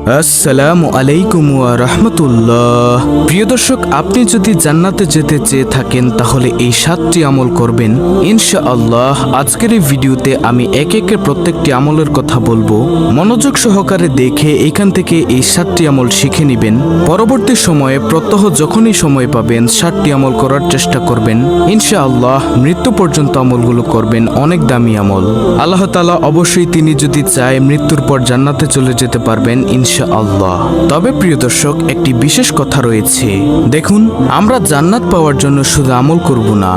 আসসালামু আলাইকুম ওয়া রাহমাতুল্লাহ। প্রিয় দর্শক, আপনি যদি জান্নাতে যেতে চেয়ে থাকেন তাহলে এই 7টি আমল করবেন ইনশাআল্লাহ। আজকের এই ভিডিওতে আমি একে একে প্রত্যেকটি আমলের কথা বলবো। মনোযোগ সহকারে দেখে এখান থেকে এই 7টি আমল শিখে নেবেন। পরবর্তী সময়ে প্রত্যহ যখনই সময় পাবেন 7টি আমল করার চেষ্টা করবেন ইনশাআল্লাহ। মৃত্যু পর্যন্ত আমলগুলো করবেন, অনেক দামি আমল। আল্লাহ তাআলা অবশ্যই তিনি যদি চায় মৃত্যুর পর জান্নাতে চলে যেতে পারবেন ইনশাআল্লাহ। তবে প্রিয় দর্শক, একটি বিশেষ কথা রয়েছে। দেখুন, আমরা জান্নাত পাওয়ার জন্য শুধু আমল করব না,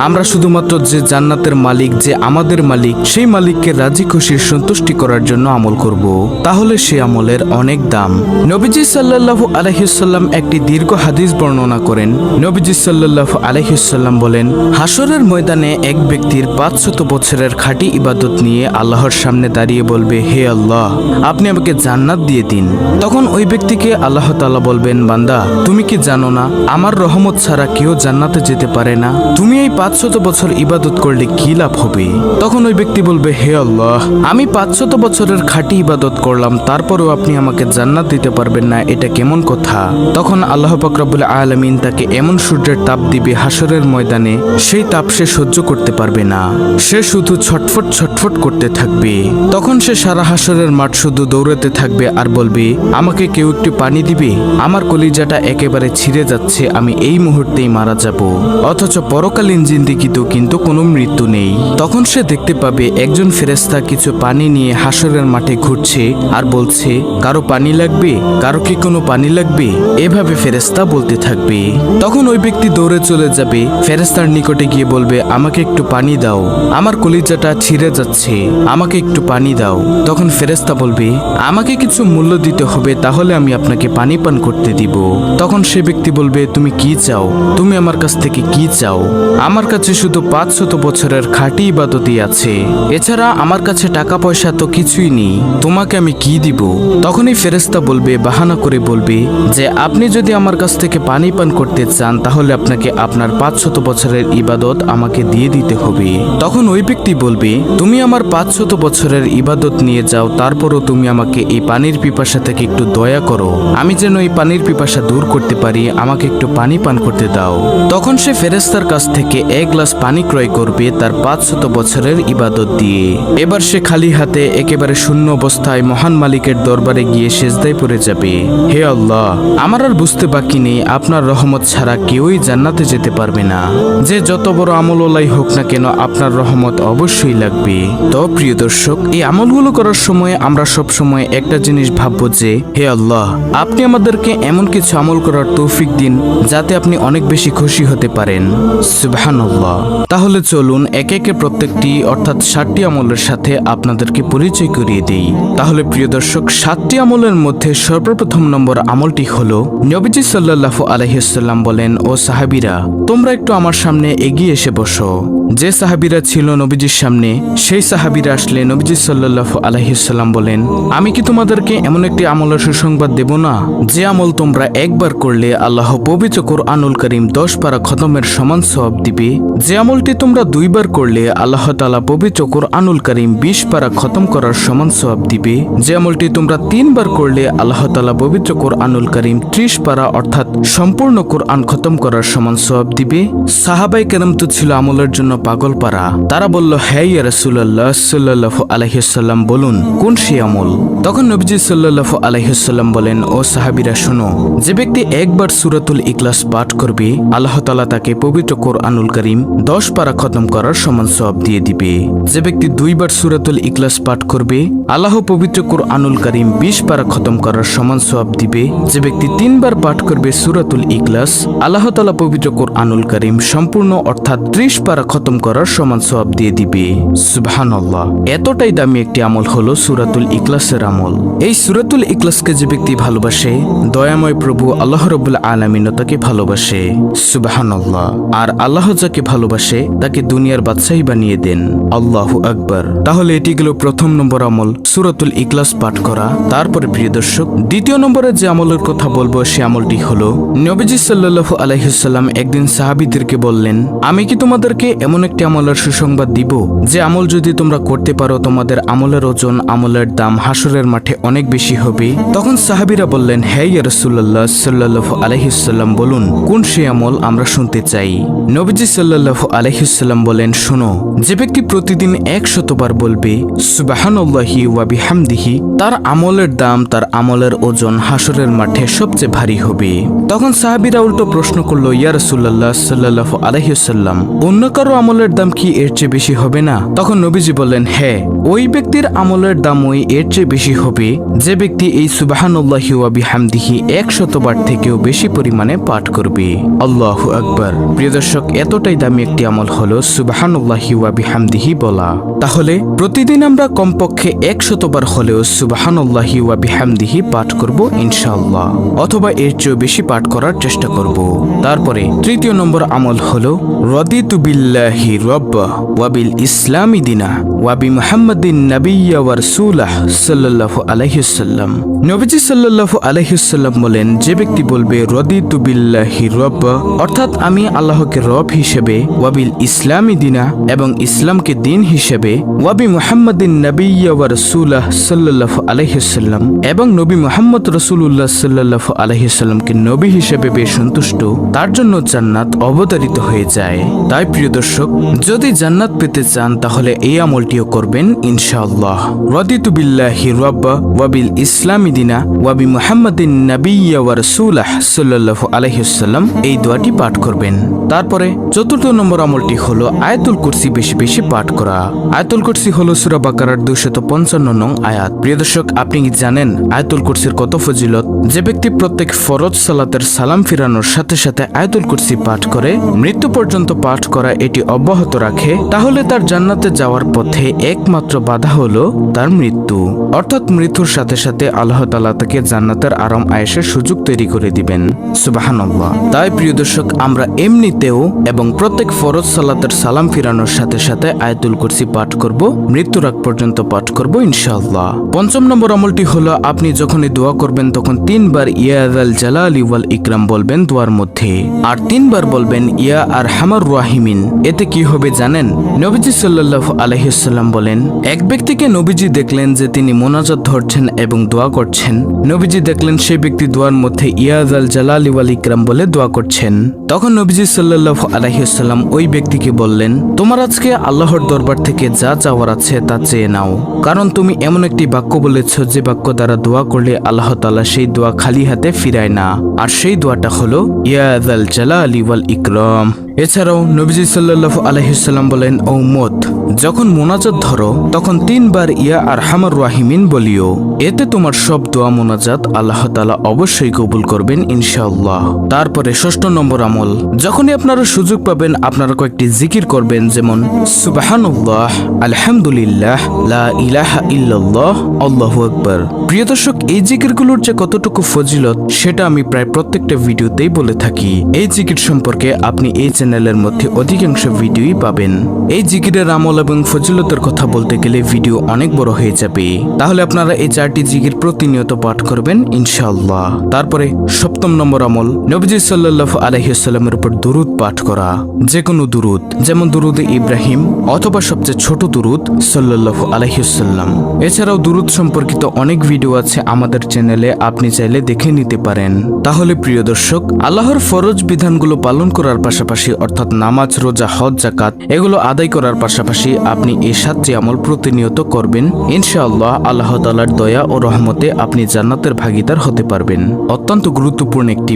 আমরা শুধুমাত্র যে জান্নাতের মালিক, যে আমাদের মালিক, সেই মালিককে রাজি খুশির সন্তুষ্টি করার জন্য আমল করব। তাহলে সে আমলের অনেক দাম। নবীজি সাল্লাল্লাহু আলাইহি ওয়াসাল্লাম একটি দীর্ঘ হাদিস বর্ণনা করেন। নবীজি সাল্লাল্লাহু আলাইহি ওয়াসাল্লাম বলেন, হাসরের ময়দানে এক ব্যক্তির 500 বছরের খাঁটি ইবাদত নিয়ে আল্লাহর সামনে দাঁড়িয়ে বলবে, হে আল্লাহ, আপনি আমাকে জান্নাত দিয়ে দিন। তখন ওই ব্যক্তিকে আল্লাহ তাআলা বলবেন, বান্দা, তুমি কি জানো না আমার রহমত ছাড়া কেউ জান্নাতে যেতে পারে না? তুমি এই 500 বছর ইবাদত করলে কি লাভ হবে? তখন ওই ব্যক্তি বলবে, হে আল্লাহ, আমি 500 বছরের খাঁটি ইবাদত করলাম, তারপরেও আপনি আমাকে জান্নাত দিতে পারবেন না, এটা কেমন কথা? তখন আল্লাহ পাক রব্বুল আলামিন তাকে এমন সূর্যের তাপ দিবে হাসরের ময়দানে, সেই তাপ সে সহ্য করতে পারবে না। সে শুধু ছটফট ছটফট করতে থাকবে। তখন সে সারা হাসরের মাঠ শুধু দৌড়াতে থাকবে আর বলবে, আমাকে কেউ একটু পানি দিবে? আমার কলিজাটা একেবারে ছিঁড়ে যাচ্ছে, আমি এই মুহূর্তেই মারা যাব। অথচ পরকালীন জিন্দেগিতেও কিন্তু কোনো মৃত্যু নেই। তখন সে দেখতে পাবে একজন ফেরেশতা কিছু পানি নিয়ে হাসরের মাঠে ঘুরছে আর বলছে, কারো পানি লাগবে? কারো কি কোনো পানি লাগবে? এভাবে ফেরেশতা বলতে থাকবে। তখন ওই ব্যক্তি দৌড়ে চলে যাবে, ফেরেশতার নিকটে গিয়ে বলবে, আমাকে একটু পানি দাও, আমার কলিজাটা ছিঁড়ে যাচ্ছে, আমাকে একটু পানি দাও। তখন ফেরেশতা বলবে, আমাকে কিছু মূল্য দিতে হবে, তাহলে আমি আপনাকে পানি পান করতে দিব। তখন সে ব্যক্তি বলবে, তুমি কি চাও? তুমি আমার কাছ থেকে কি চাও? আমার কাছে শুধু 500 বছরের খাঁটি ইবাদতই আছে, এছাড়া আমার কাছে টাকা পয়সা তো কিছুই নেই, তোমাকে আমি কি দিব? তখনই ফেরেশতা বলবে, বাহানা করে বলবে যে, আপনি যদি আমার কাছ থেকে পানি পান করতে চান তাহলে আপনাকে আপনার 500 বছরের ইবাদত আমাকে দিয়ে দিতে হবে। তখন ওই ব্যক্তি বলবে, তুমি আমার 500 বছরের ইবাদত নিয়ে যাও, তারপরও তুমি আমাকে এই পানির পিপাসা থেকে একটু দয়া করো, আমি যেন এই পানির পিপাসা দূর করতে পারি, আমাকে একটু পানি পান করতে দাও। তখন সে ফেরেশতার কাছ থেকে 1 গ্লাস পানি ক্রয় করবে তার 500 বছরের ইবাদত দিয়ে। এবার সে খালি হাতে একেবারে শূন্য অবস্থায় মহান মালিকের দরবারে গিয়ে সেজদায় পড়ে যাবে, হে আল্লাহ, আমার আর বুঝতে বাকি নেই, আপনার রহমত ছাড়া কেউই জান্নাতে যেতে পারবে না। যে যত বড় আমলওয়ালাই হোক না কেন, আপনার রহমত অবশ্যই লাগবে। তো প্রিয় দর্শক, এই আমলগুলো করার সময় আমরা সব সময় একটা জিনিস ভাববো যে, হে আল্লাহ, আপনি আমাদেরকে এমন কিছু আমল করার তৌফিক দিন যাতে আপনি অনেক বেশি খুশি হতে পারেন। সুবহানাল্লাহ। তাহলে চলুন একে একে প্রত্যেকটি অর্থাৎ 7টি আমলের সাথে আপনাদেরকে পরিচয় করিয়ে দেই। তাহলে প্রিয় দর্শক, 7টি আমলের মধ্যে সর্বপ্রথম নম্বর আমলটি হলো, নবীজি সাল্লাল্লাহু আলাইহি ওয়াসাল্লাম বলেন, ও সাহাবীরা, তোমরা একটু আমার সামনে এগিয়ে এসে বসো। যে সাহাবীরা ছিল নবীজির সামনে, সেই সাহাবীরা আসলে নবীজি সাল্লাল্লাহু আলাইহি ওয়াসাল্লাম বলেন, আমি কি তোমাদেরকে এমন একটি আমলের সুসংবাদ দেব না, যে আমল তোমরা একবার করলে আল্লাহ পবিত্র কুরআনুল কারীম 10 পারা খতমের সমান সওয়াব দিবে? যে আমলটি তোমরা 2 বার করলে আল্লাহ তাআলা পবিত্র কুরআনুল কারীম 20 পারা খতম করার সমান সওয়াব দিবে? যে আমলটি তোমরা 3 বার করলে আল্লাহ তাআলা পবিত্র কুরআনুল কারীম 30 পারা অর্থাৎ সম্পূর্ণ কুরআন খতম করার সমান সওয়াব দিবে? সাহাবায়ে কেরাম তো ছিল আমলের জন্য পাগল পারা। তারা বলল, হে ইয়া রাসূলুল্লাহ সাল্লাল্লাহু আলাইহি ওয়াসাল্লাম, বলুন কোন সেই আমল? তখন নবীজি সাল্লাল্লাহু আলাইহি ওয়াসাল্লাম বলেন, ও সাহাবীরা শোনো, যে ব্যক্তি একবার সূরাতুল ইখলাস পাঠ করবে আল্লাহ তাআলা তাকে পবিত্র কুরআনুল কারীম 10 পারা খতম করার সমান সওয়াব দিয়ে দিবে। যে ব্যক্তি 2 বার সূরাতুল ইখলাস পাঠ করবে আল্লাহ পবিত্র কুরআনুল কারীম 20 পারা খতম করার সমান সওয়াব দিবে। যে ব্যক্তি 3 বার পাঠ করবে সূরাতুল ইখলাস, আল্লাহ তাআলা পবিত্র কুরআনুল কারীম সম্পূর্ণ অর্থাৎ 30 পারা খতম করার সমান সওয়াব দিয়ে দিবে। সুবহানাল্লাহ। এতটাই দামি একটি আমল হলো সূরাতুল ইখলাসের আমল। এই সূরাতুল ইখলাসকে যে ব্যক্তি ভালোবাসে, দয়াময় প্রভু আল্লাহ রাব্বুল আলামিন তাকে ভালোবাসে। সুবহানাল্লাহ। আর আল্লাহ যাকে ভালোবাসে তাকে দুনিয়ার বাদশাহী বানিয়ে দেন। আল্লাহু আকবার। তাহলে এটি গেল প্রথম নম্বর আমল, সূরাতুল ইখলাস পাঠ করা। তারপরে প্রিয় দর্শক, দ্বিতীয় নম্বরে যে আমলের কথা বলবো সে আমলটি হলো, নবীজি সাল্লাল্লাহু আলাইহি ওয়াসাল্লাম একদিন সাহাবীদেরকে বললেন, আমি কি তোমাদেরকে এমন একটি আমলের সুসংবাদ দিব যে আমল যদি তোমরা করতে পারো তোমাদের আমলের ওজন, আমলের দাম হাসরের মাঠে অনেক বেশি বেশি হবে? তখন সাহাবীরা বললেন, হে ইয়া রাসূলুল্লাহ সাল্লাল্লাহু আলাইহি ওয়াসাল্লাম, বলুন কোন সেই আমল, আমরা শুনতে চাই। নবীজি সাল্লাল্লাহু আলাইহি ওয়াসাল্লাম বলেন, শোনো, যে ব্যক্তি প্রতিদিন 100 বার বলবে সুবহানাল্লাহি ওয়া বিহামদিহি, তার আমলের দাম, তার আমলের ওজন হাসরের মাঠে সবচেয়ে ভারী হবে। তখন সাহাবীরা উল্টো প্রশ্ন করলো, ইয়া রাসূলুল্লাহ সাল্লাল্লাহু আলাইহি ওয়াসাল্লাম, অন্য কারো আমলের দাম কি এর চেয়ে বেশি হবে না? তখন নবীজি বললেন, হ্যাঁ, ওই ব্যক্তির আমলের দামই এর চেয়ে বেশি হবে যে ব্যক্তি এই সুবহানাল্লাহি ওয়া বিহামদিহি 100 বার থেকেও বেশি পরিমাণে পাঠ করবে। আল্লাহু আকবার। প্রিয় দর্শক, এতটাই দামি একটি আমল হলো সুবহানাল্লাহি ওয়া বিহামদিহি বলা। তাহলে প্রতিদিন আমরা কমপক্ষে 100 বার হলেও সুবহানাল্লাহি ওয়া বিহামদিহি পাঠ করব ইনশাআল্লাহ, অথবা এর চেয়েও বেশি পাঠ করার চেষ্টা করব। তারপরে তৃতীয় নম্বর আমল হলো রাদিতু বিল্লাহি রাব্বা ওয়া বিল ইসলামি দিনা ওয়া বি মুহাম্মাদিন নাবিয়্যা ওয়া রাসূলাহ সাল্লাল্লাহু আলাইহি ওয়াসাল্লাম। নবীজি সাল্লাল্লাহু আলাইহি ওয়াসাল্লাম বলেন, যে ব্যক্তি বলবে রাদিতু বিল্লাহি রাব্বা, অর্থাৎ আমি আল্লাহকে রব হিসেবে, ওয়া বিল ইসলামি দিনা, এবং ইসলামকে দিন হিসেবে, ওয়া বি মুহাম্মাদিন নাবিয়্যা ওয়া রাসূলাহ সাল্লাল্লাহু আলাইহি ওয়াসাল্লাম, এবং নবী মুহাম্মদ রাসূলুল্লাহ সাল্লাল্লাহু আলাইহি ওয়াসাল্লামকে নবী হিসেবে বেশ সন্তুষ্ট, তার জন্য জান্নাত অবতারিত হয়ে যায়। তাই প্রিয় দর্শক, যদি জান্নাত পেতে চান তাহলে এই আমলটিও করবেন ইনশাআল্লাহ। রাদিতু বিল্লাহি রাব্বা ওয়া বিল ইসলামি দিনা ওয়া বি মুহাম্মাদিন নাবিয়্যা ওয়া রাসূলাহ সাল্লাল্লাহু আলাইহি ওয়াসাল্লাম, এই দোয়াটি পাঠ করবেন। তারপরে চতুর্থ নম্বর আমলটি হলো আয়াতুল কুরসি বেশি বেশি পাঠ করা। আয়াতুল কুরসি হলো সূরা বাকারার 255 নং আয়াত। প্রিয় দর্শক, আপনি কি জানেন আয়াতুল কুরসির কত ফজিলত? যে ব্যক্তি প্রত্যেক ফরজ সালাতের সালাম ফিরানোর সাথে সাথে আয়াতুল কুরসি পাঠ করে, মৃত্যু পর্যন্ত পাঠ করা এটি অব্যাহত রাখে, তাহলে তার জান্নাতে যাওয়ার পথে একমাত্র বাধা হলো তার মৃত্যু। অর্থাৎ মৃত্যুর সাথে সাথে আল্লাহ তাআলা তাকে জান্নাতের আরাম আয়েশের সুযোগ তৈরি করে দিবেন। সুবহানাল্লাহ। তাই প্রিয় দর্শক, আমরা এমনিতেও এবং প্রত্যেক ফরজ সালাতের সালাম ফিরানোর সাথে সাথে আয়াতুল কুরসি পাঠ করব, মৃত্যুর আগ পর্যন্ত পাঠ করব ইনশাআল্লাহ। পঞ্চম নম্বর আমলটি হলো আপনি যখনই দোয়া করবেন তখন 3 বার ইয়া যাল জালালি ওয়াল ইকরাম বলবেন দোয়ার মধ্যে, আর 3 বার বলবেন ইয়া আরহামার রাহিমিন। এতে কি হবে জানেন? নবীজি সাল্লাল্লাহু আলাইহি ওয়াসাল্লাম বলেন, এক ব্যক্তিকে নবীজি দেখলেন যে তিনি মোনাজাত ধরছেন এবং দোয়া করছেন। নবীজি দেখলেন সেই ব্যক্তি দোয়ার মধ্যে ইয়া যাল জালালি ওয়াল ইকরাম বলে দোয়া করছেন। তখন নবীজি সাল্লাল্লাহু আলাইহি ওয়াসাল্লাম ওই ব্যক্তিকে বললেন, তোমার আজকে আল্লাহর দরবার থেকে যা চাওয়ার আছে তা চেয়ে নাও, কারণ তুমি এমন একটি বাক্য বলেছ যে বাক্য দ্বারা দোয়া করলে আল্লাহ তাআলা সেই দোয়া খালি হাতে ফিরায় না, আর সেই দোয়াটা হলো ইয়া যাল জালালি ওয়াল ইকরাম। এছাড়াও নবীজি সাল্লাল্লাহু আলাইহি ওয়াসাল্লাম বলেন, ও উম্মত, যখন মোনাজাত ধরো তখন 3 বার ইয়া আরহামার রাহিমিন বলিও, এতে তোমার সব দোয়া মোনাজাত আল্লাহ তাআলা অবশ্যই কবুল করবেন ইনশাআল্লাহ। তারপরে ষষ্ঠ নম্বর আমল, যখনই আপনারা সুযোগ পাবেন আপনারা কয়েকটি জিকির করবেন, যেমন সুবহানাল্লাহ, আলহামদুলিল্লাহ, লা ইলাহা ইল্লাল্লাহ, আল্লাহু আকবার। প্রিয় দর্শক, এই জিকিরগুলোর যে কতটুকু ফজিলত সেটা আমি প্রায় প্রত্যেকটা ভিডিওতেই বলে থাকি। এই জিকির সম্পর্কে আপনি এই চ্যানেলের মধ্যে অধিকাংশ ভিডিওই পাবেন। এই জিকিরের আমল এবং ফজিলতের কথা বলতে গেলে ভিডিও অনেক বড় হয়ে যাবে। তাহলে আপনারা এই 4টি জিকির প্রতিনিয়ত পাঠ করবেন ইনশাআল্লাহ। তারপরে সপ্তম নম্বর আমল, নবীজি সাল্লাল্লাহু আলাইহি ওয়াসাল্লামের উপর দুরূদ পাঠ করা। যে কোনো দুরূদ, যেমন দুরূদে ইব্রাহিম অথবা সবচেয়ে ছোট দুরূদ সাল্লাল্লাহু আলাইহি ওয়াসাল্লাম। এছাড়াও দুরূদ সম্পর্কিত অনেক ভিডিও আছে আমাদের চ্যানেলে, আপনি চাইলে দেখে নিতে পারেন। তাহলে প্রিয় দর্শক, আল্লাহর ফরজ বিধানগুলো পালন করার পাশাপাশি, অর্থাৎ নামাজ, রোজা, হজ, যাকাত এগুলো আদায় করার পাশাপাশি আপনি এই 7টি আমল প্রতিনিয়ত করবেন ইনশাআল্লাহ। আল্লাহ তাআলার দয়া ও রহমতে আপনি জান্নাতের ভাগীদার হতে পারবেন। অত্যন্ত গুরুত্বপূর্ণ একটি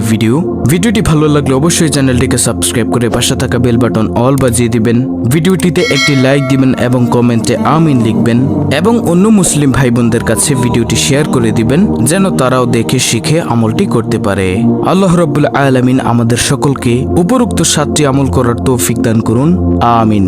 ভিডিওটি ভালো লাগলে অবশ্যই চ্যানেলটিকে সাবস্ক্রাইব করে পাশে থাকা বেল বাটন অল বাজিয়ে দিবেন। ভিডিওটিতে একটি লাইক দিবেন এবং কমেন্টে আমিন লিখবেন, এবং অন্য মুসলিম ভাই বোনদের কাছে ভিডিওটি শেয়ার করে দিবেন যেন তারাও দেখে শিখে আমলটি করতে পারে। আল্লাহ রাব্বুল আলামিন আমাদের সকলকে উপরোক্ত 7টি আমল করার তৌফিক দান করুন। আমিন।